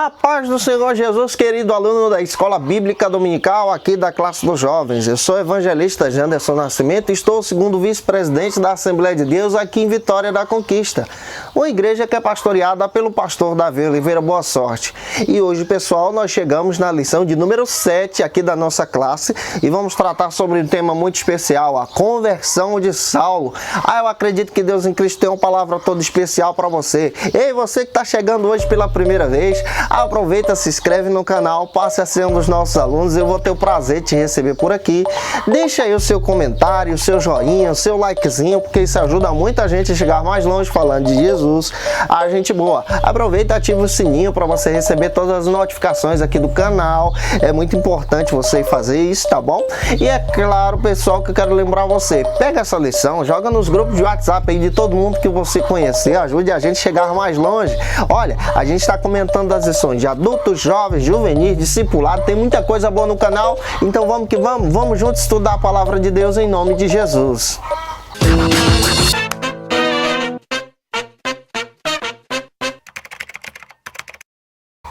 A paz do Senhor Jesus, querido aluno da Escola Bíblica Dominical aqui da classe dos jovens. Eu sou o evangelista Janderson Nascimento e estou segundo vice-presidente da Assembleia de Deus aqui em Vitória da Conquista, uma igreja que é pastoreada pelo pastor Davi Oliveira Boa Sorte. E hoje, pessoal, nós chegamos na lição de número 7 aqui da nossa classe e vamos tratar sobre um tema muito especial, a conversão de Saulo. Eu acredito que Deus em Cristo tem uma palavra toda especial para você. Ei, você que está chegando hoje pela primeira vez, aproveita, se inscreve no canal, passe a ser um dos nossos alunos, eu vou ter o prazer de te receber por aqui. Deixa aí o seu comentário, o seu joinha, o seu likezinho, porque isso ajuda muita gente a chegar mais longe falando de Jesus, a gente boa. Aproveita e ativa o sininho para você receber todas as notificações aqui do canal, é muito importante você fazer isso, tá bom? E é claro, pessoal, que eu quero lembrar você, pega essa lição, joga nos grupos de WhatsApp aí de todo mundo que você conhecer, ajude a gente a chegar mais longe. Olha, a gente está comentando as lições de adultos, jovens, juvenis, discipulado, tem muita coisa boa no canal, então vamos que vamos juntos estudar a palavra de Deus em nome de Jesus.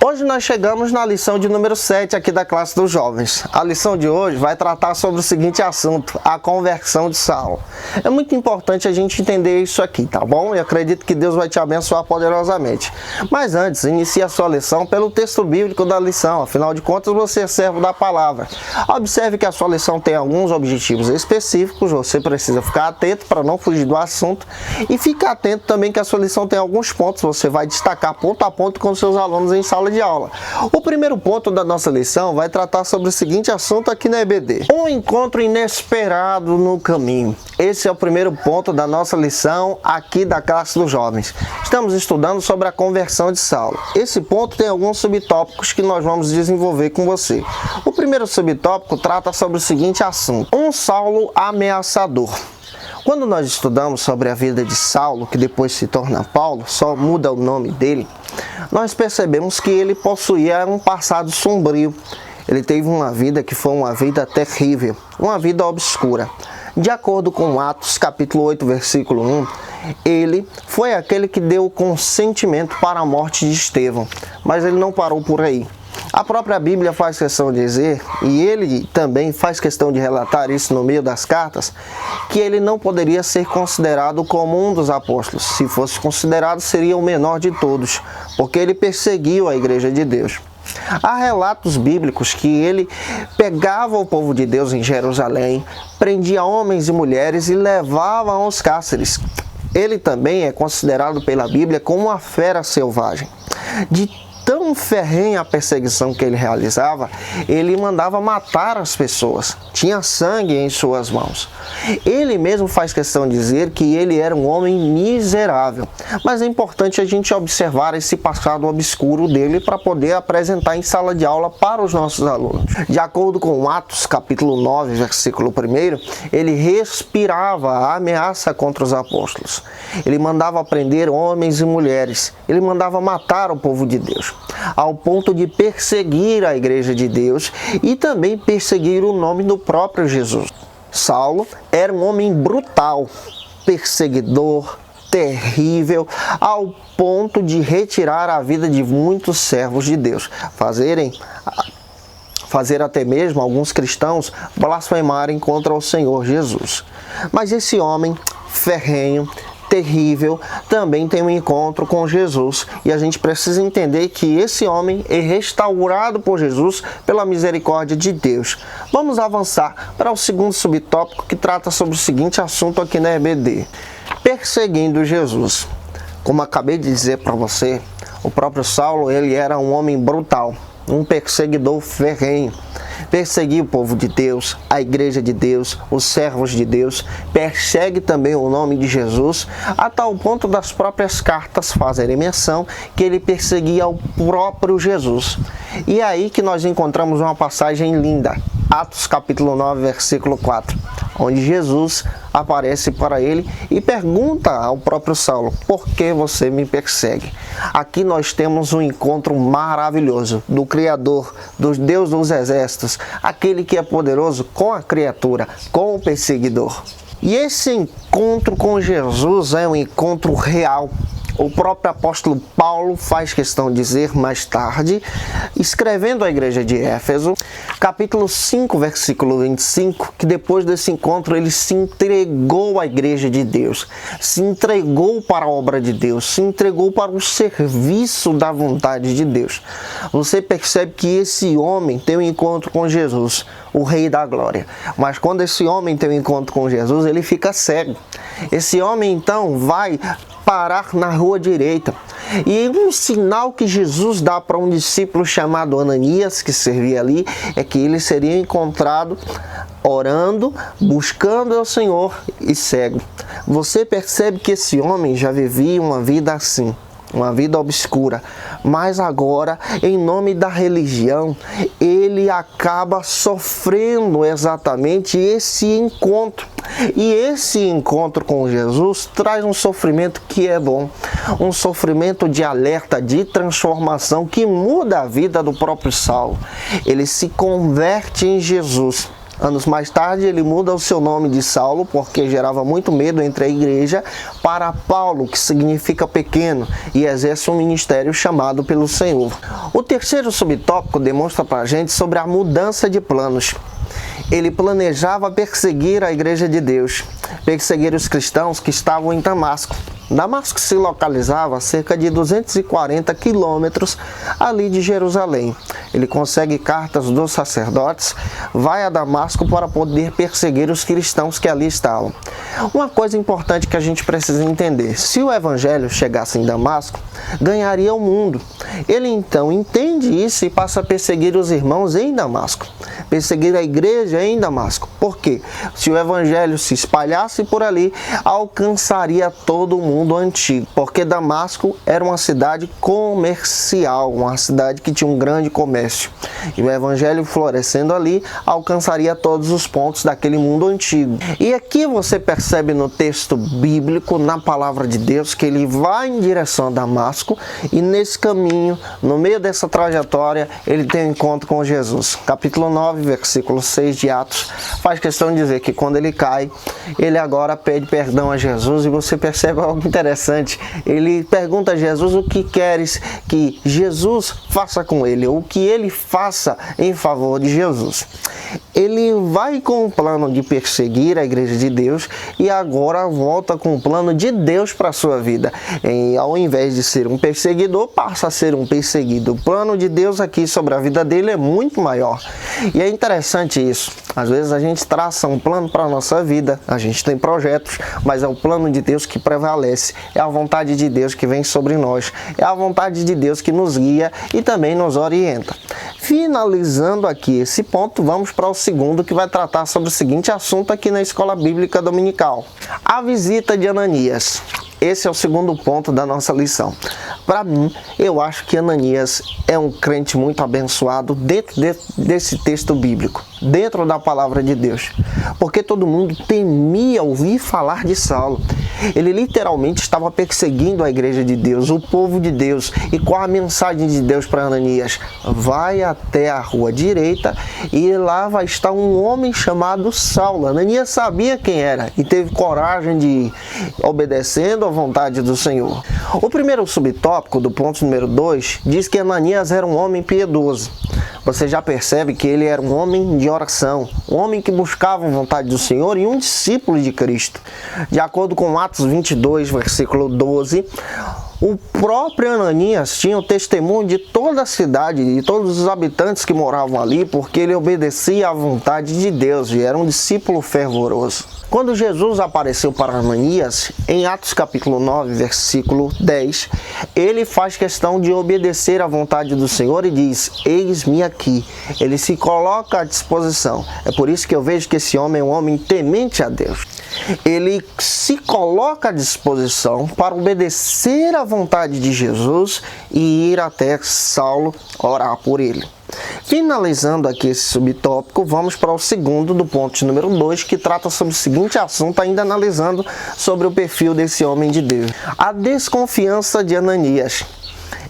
Hoje nós chegamos na lição de número 7 aqui da classe dos jovens. A lição de hoje vai tratar sobre o seguinte assunto, a conversão de Saulo. É muito importante a gente entender isso aqui, tá bom? E acredito que Deus vai te abençoar poderosamente. Mas antes, inicie a sua lição pelo texto bíblico da lição. Afinal de contas, você é servo da palavra. Observe que a sua lição tem alguns objetivos específicos, você precisa ficar atento para não fugir do assunto. E fique atento também que a sua lição tem alguns pontos, você vai destacar ponto a ponto com seus alunos em sala de aula. O primeiro ponto da nossa lição vai tratar sobre o seguinte assunto aqui na EBD. Um encontro inesperado no caminho. Esse é o primeiro ponto da nossa lição aqui da classe dos jovens. Estamos estudando sobre a conversão de Saulo. Esse ponto tem alguns subtópicos que nós vamos desenvolver com você. O primeiro subtópico trata sobre o seguinte assunto. Um Saulo ameaçador. Quando nós estudamos sobre a vida de Saulo, que depois se torna Paulo, só muda o nome dele, nós percebemos que ele possuía um passado sombrio. Ele teve uma vida que foi uma vida terrível, uma vida obscura. De acordo com Atos capítulo 8, versículo 1, ele foi aquele que deu o consentimento para a morte de Estevão, mas ele não parou por aí. A própria Bíblia faz questão de dizer, e ele também faz questão de relatar isso no meio das cartas, que ele não poderia ser considerado como um dos apóstolos. Se fosse considerado, seria o menor de todos, porque ele perseguiu a igreja de Deus. Há relatos bíblicos que ele pegava o povo de Deus em Jerusalém, prendia homens e mulheres e levava aos cárceres. Ele também é considerado pela Bíblia como uma fera selvagem. De tão ferrenha a perseguição que ele realizava, ele mandava matar as pessoas, tinha sangue em suas mãos. Ele mesmo faz questão de dizer que ele era um homem miserável, mas é importante a gente observar esse passado obscuro dele para poder apresentar em sala de aula para os nossos alunos. De acordo com Atos capítulo 9, versículo 1, ele respirava a ameaça contra os apóstolos. Ele mandava prender homens e mulheres, ele mandava matar o povo de Deus, ao ponto de perseguir a igreja de Deus e também perseguir o nome do próprio Jesus. Saulo era um homem brutal, perseguidor, terrível, ao ponto de retirar a vida de muitos servos de Deus, fazer até mesmo alguns cristãos blasfemarem contra o Senhor Jesus. Mas esse homem ferrenho, terrível, também tem um encontro com Jesus, e a gente precisa entender que esse homem é restaurado por Jesus pela misericórdia de Deus. Vamos avançar para o segundo subtópico que trata sobre o seguinte assunto aqui na EBD, perseguindo Jesus. Como acabei de dizer para você, o próprio Saulo, ele era um homem brutal, um perseguidor ferrenho. Perseguia o povo de Deus, a igreja de Deus, os servos de Deus, persegue também o nome de Jesus, a tal ponto das próprias cartas fazerem menção que ele perseguia o próprio Jesus. E é aí que nós encontramos uma passagem linda, Atos capítulo 9, versículo 4, onde Jesus aparece para ele e pergunta ao próprio Saulo, por que você me persegue? Aqui nós temos um encontro maravilhoso do Criador, do Deus dos exércitos, aquele que é poderoso com a criatura, com o perseguidor. E esse encontro com Jesus é um encontro real, o próprio apóstolo Paulo faz questão de dizer mais tarde, escrevendo à igreja de Éfeso, capítulo 5, versículo 25, que depois desse encontro ele se entregou à igreja de Deus, se entregou para a obra de Deus, se entregou para o serviço da vontade de Deus. Você percebe que esse homem tem um encontro com Jesus, o Rei da Glória. Mas quando esse homem tem um encontro com Jesus, ele fica cego. Esse homem então vai parar na rua direita. E um sinal que Jesus dá para um discípulo chamado Ananias, que servia ali, é que ele seria encontrado orando, buscando ao Senhor e cego. Você percebe que esse homem já vivia uma vida assim, uma vida obscura, mas agora, em nome da religião, ele acaba sofrendo exatamente esse encontro. E esse encontro com Jesus traz um sofrimento que é bom, um sofrimento de alerta, de transformação, que muda a vida do próprio Saulo. Ele se converte em Jesus. Anos mais tarde, ele muda o seu nome de Saulo, porque gerava muito medo entre a igreja, para Paulo, que significa pequeno, e exerce um ministério chamado pelo Senhor. O terceiro subtópico demonstra para a gente sobre a mudança de planos. Ele planejava perseguir a igreja de Deus, perseguir os cristãos que estavam em Damasco. Damasco se localizava a cerca de 240 quilômetros ali de Jerusalém. Ele consegue cartas dos sacerdotes, vai a Damasco para poder perseguir os cristãos que ali estavam. Uma coisa importante que a gente precisa entender: se o evangelho chegasse em Damasco, ganharia o mundo. Ele então entende isso e passa a perseguir os irmãos em Damasco, perseguir a igreja em Damasco. Por quê? Se o evangelho se espalhasse por ali, alcançaria todo o mundo antigo, porque Damasco era uma cidade comercial, uma cidade que tinha um grande comércio. E o evangelho florescendo ali, alcançaria todos os pontos daquele mundo antigo. E aqui você percebe no texto bíblico, na palavra de Deus, que ele vai em direção a Damasco, e nesse caminho, no meio dessa trajetória, ele tem um encontro com Jesus. Capítulo 9, versículo 6 de Atos, faz questão de dizer que quando ele cai, ele agora pede perdão a Jesus, e você percebe algo interessante. Ele pergunta a Jesus o que queres que Jesus faça com ele, ou o que ele faça em favor de Jesus. Ele vai com o plano de perseguir a igreja de Deus e agora volta com o plano de Deus para a sua vida. Ao invés de ser um perseguidor, passa a ser um perseguido. O plano de Deus aqui sobre a vida dele é muito maior. E é interessante isso. Às vezes a gente traça um plano para a nossa vida, a gente tem projetos, mas é o plano de Deus que prevalece. É a vontade de Deus que vem sobre nós. É a vontade de Deus que nos guia e também nos orienta. Finalizando aqui esse ponto, vamos para o segundo, que vai tratar sobre o seguinte assunto aqui na Escola Bíblica Dominical: a visita de Ananias. Esse é o segundo ponto da nossa lição. Para mim, eu acho que Ananias é um crente muito abençoado dentro desse texto bíblico, dentro da palavra de Deus, porque todo mundo temia ouvir falar de Saulo. Ele literalmente estava perseguindo a igreja de Deus, o povo de Deus. E qual a mensagem de Deus para Ananias? Vai até a rua direita e lá vai estar um homem chamado Saulo. Ananias sabia quem era e teve coragem de ir, obedecendo à vontade do Senhor. O primeiro subtópico do ponto número 2 diz que Ananias era um homem piedoso. Você já percebe que ele era um homem de oração, um homem que buscava a vontade do Senhor e um discípulo de Cristo. De acordo com Atos 22, versículo 12, o próprio Ananias tinha o testemunho de toda a cidade e de todos os habitantes que moravam ali, porque ele obedecia à vontade de Deus e era um discípulo fervoroso. Quando Jesus apareceu para Ananias, em Atos capítulo 9, versículo 10, ele faz questão de obedecer à vontade do Senhor e diz: eis-me aqui. Ele se coloca à disposição. É por isso que eu vejo que esse homem é um homem temente a Deus. Ele se coloca à disposição para obedecer à vontade de Jesus e ir até Saulo orar por ele. Finalizando aqui esse subtópico, vamos para o segundo do ponto número 2, que trata sobre o seguinte assunto, ainda analisando sobre o perfil desse homem de Deus: a desconfiança de Ananias.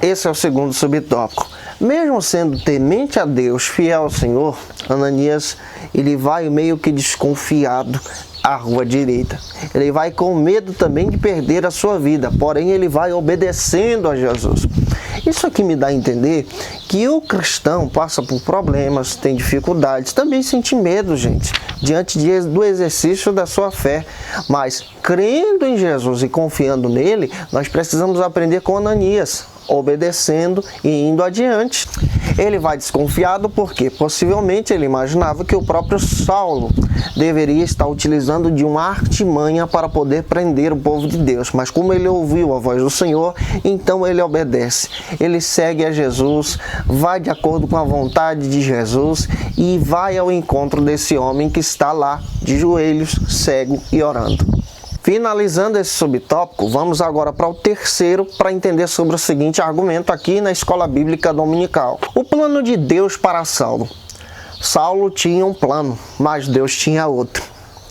Esse é o segundo subtópico. Mesmo sendo temente a Deus, fiel ao Senhor, Ananias, ele vai meio que desconfiado à rua direita. Ele vai com medo também de perder a sua vida, porém ele vai obedecendo a Jesus. Isso aqui me dá a entender que o cristão passa por problemas, tem dificuldades, também sente medo, gente, diante do exercício da sua fé. Mas crendo em Jesus e confiando nele, nós precisamos aprender com Ananias, obedecendo e indo adiante. Ele vai desconfiado porque possivelmente ele imaginava que o próprio Saulo deveria estar utilizando de uma artimanha para poder prender o povo de Deus. Mas como ele ouviu a voz do Senhor, então ele obedece. Ele segue a Jesus, vai de acordo com a vontade de Jesus e vai ao encontro desse homem que está lá de joelhos, cego e orando. Finalizando esse subtópico, vamos agora para o terceiro para entender sobre o seguinte argumento aqui na Escola Bíblica Dominical. O plano de Deus para Saulo. Saulo tinha um plano, mas Deus tinha outro.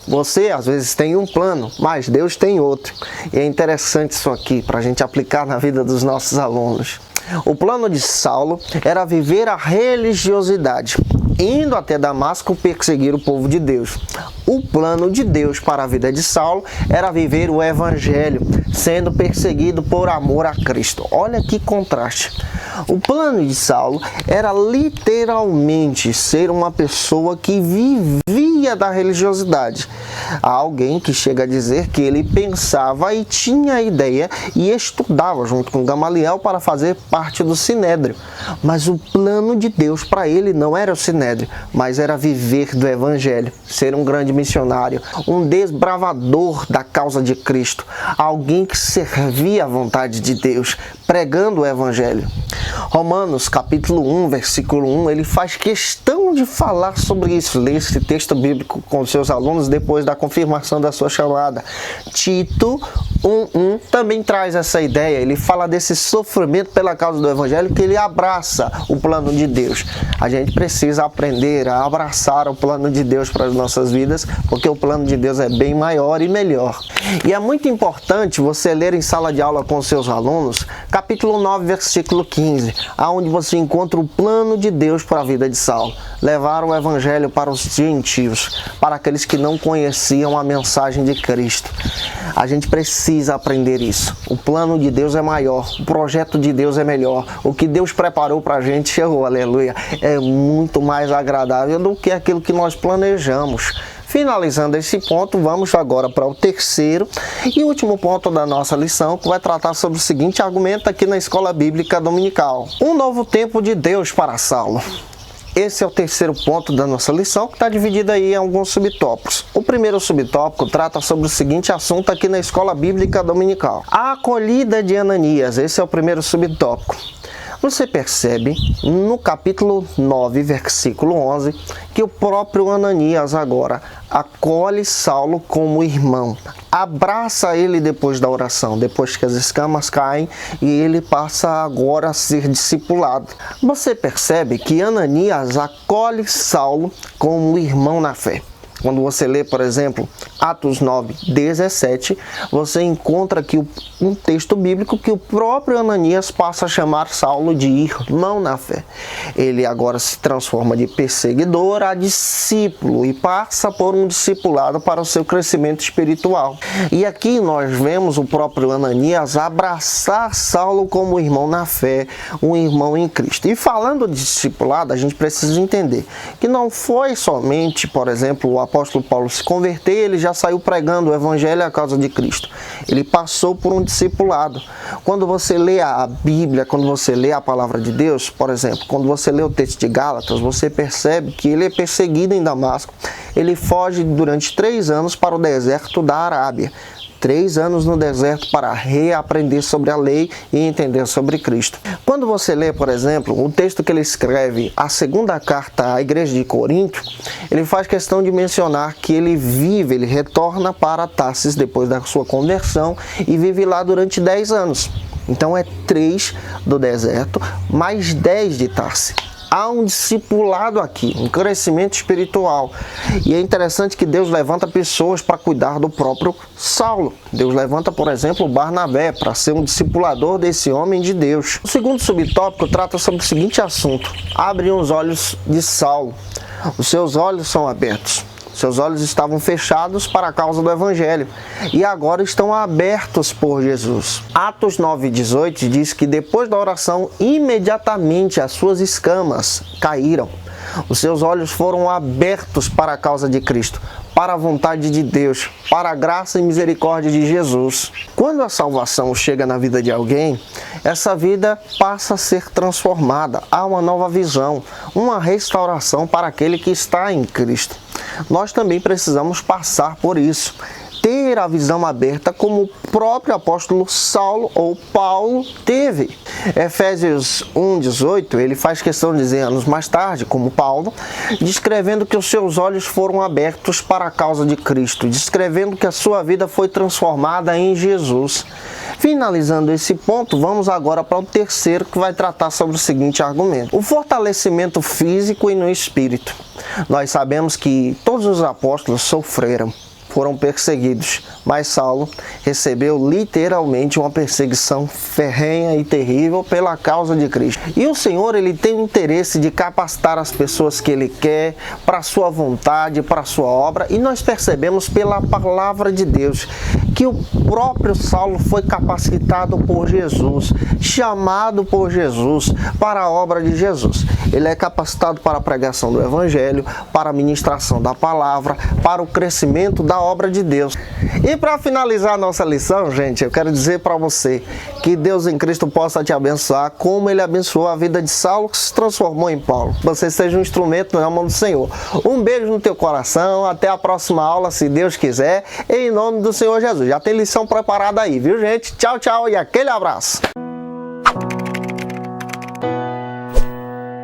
Você, às vezes, tem um plano, mas Deus tem outro. E é interessante isso aqui para a gente aplicar na vida dos nossos alunos. O plano de Saulo era viver a religiosidade, indo até Damasco perseguir o povo de Deus. O plano de Deus para a vida de Saulo era viver o evangelho, sendo perseguido por amor a Cristo. Olha que contraste. O plano de Saulo era literalmente ser uma pessoa que vivia da religiosidade. Há alguém que chega a dizer que ele pensava e tinha a ideia e estudava junto com Gamaliel para fazer parte do Sinédrio. Mas o plano de Deus para ele não era o Sinédrio, mas era viver do evangelho, ser um grande missionário, um desbravador da causa de Cristo, alguém que servia à vontade de Deus, pregando o evangelho. Romanos capítulo 1, versículo 1, ele faz questão de falar sobre isso. Lê esse texto bíblico com seus alunos depois da confirmação da sua chamada. Tito 1:1 também traz essa ideia. Ele fala desse sofrimento pela causa do evangelho, que ele abraça o plano de Deus. A gente precisa aprender a abraçar o plano de Deus para as nossas vidas, porque o plano de Deus é bem maior e melhor. E é muito importante você ler em sala de aula com seus alunos, capítulo 9, versículo 15, aonde você encontra o plano de Deus para a vida de Saulo. Levar o evangelho para os gentios, para aqueles que não conheciam a mensagem de Cristo. A gente precisa aprender isso. O plano de Deus é maior, o projeto de Deus é melhor. O que Deus preparou para a gente, aleluia, é muito mais agradável do que aquilo que nós planejamos. Finalizando esse ponto, vamos agora para o terceiro e último ponto da nossa lição, que vai tratar sobre o seguinte argumento aqui na Escola Bíblica Dominical. Um novo tempo de Deus para Saulo. Esse é o terceiro ponto da nossa lição, que está dividido aí em alguns subtópicos. O primeiro subtópico trata sobre o seguinte assunto aqui na Escola Bíblica Dominical. A acolhida de Ananias, esse é o primeiro subtópico. Você percebe no capítulo 9, versículo 11, que o próprio Ananias agora acolhe Saulo como irmão. Abraça ele depois da oração, depois que as escamas caem, e ele passa agora a ser discipulado. Você percebe que Ananias acolhe Saulo como irmão na fé. Quando você lê, por exemplo, Atos 9, 17, você encontra aqui um texto bíblico que o próprio Ananias passa a chamar Saulo de irmão na fé. Ele agora se transforma de perseguidor a discípulo e passa por um discipulado para o seu crescimento espiritual. E aqui nós vemos o próprio Ananias abraçar Saulo como irmão na fé, um irmão em Cristo. E falando de discipulado, a gente precisa entender que não foi somente, por exemplo, o apóstolo Paulo se converter, ele já saiu pregando o evangelho à causa de Cristo. Ele passou por um discipulado. Quando você lê a Bíblia, quando você lê a palavra de Deus, por exemplo, quando você lê o texto de Gálatas, você percebe que ele é perseguido em Damasco. Ele foge durante 3 anos para o deserto da Arábia. 3 anos no deserto para reaprender sobre a lei e entender sobre Cristo. Quando você lê, por exemplo, o texto que ele escreve, a segunda carta à igreja de Corinto, ele faz questão de mencionar que ele retorna para Tarsis depois da sua conversão e vive lá durante 10 anos. Então é 3 do deserto, mais 10 de Tarsis. Há um discipulado aqui, um crescimento espiritual. E é interessante que Deus levanta pessoas para cuidar do próprio Saulo. Deus levanta, por exemplo, Barnabé para ser um discipulador desse homem de Deus. O segundo subtópico trata sobre o seguinte assunto: abrem os olhos de Saulo. Os seus olhos são abertos. Seus olhos estavam fechados para a causa do Evangelho e agora estão abertos por Jesus. Atos 9:18 diz que depois da oração, imediatamente as suas escamas caíram. Os seus olhos foram abertos para a causa de Cristo, para a vontade de Deus, para a graça e misericórdia de Jesus. Quando a salvação chega na vida de alguém, essa vida passa a ser transformada. Há uma nova visão, uma restauração para aquele que está em Cristo. Nós também precisamos passar por isso. Ter a visão aberta como o próprio apóstolo Saulo ou Paulo teve. Efésios 1:18, ele faz questão de dizer anos mais tarde, como Paulo, descrevendo que os seus olhos foram abertos para a causa de Cristo, descrevendo que a sua vida foi transformada em Jesus. Finalizando esse ponto, vamos agora para o terceiro, que vai tratar sobre o seguinte argumento: o fortalecimento físico e no espírito. Nós sabemos que todos os apóstolos sofreram, foram perseguidos, mas Saulo recebeu literalmente uma perseguição ferrenha e terrível pela causa de Cristo. E o Senhor, ele tem o interesse de capacitar as pessoas que ele quer para a sua vontade, para a sua obra, e nós percebemos pela palavra de Deus que o próprio Saulo foi capacitado por Jesus, chamado por Jesus para a obra de Jesus. Ele é capacitado para a pregação do Evangelho, para a ministração da palavra, para o crescimento da obra de Deus. E para finalizar a nossa lição, gente, eu quero dizer para você que Deus em Cristo possa te abençoar como ele abençoou a vida de Saulo, que se transformou em Paulo. Você seja um instrumento na mão do Senhor. Um beijo no teu coração, até a próxima aula, se Deus quiser, em nome do Senhor Jesus. Já tem lição preparada aí, viu, gente? Tchau, tchau e aquele abraço.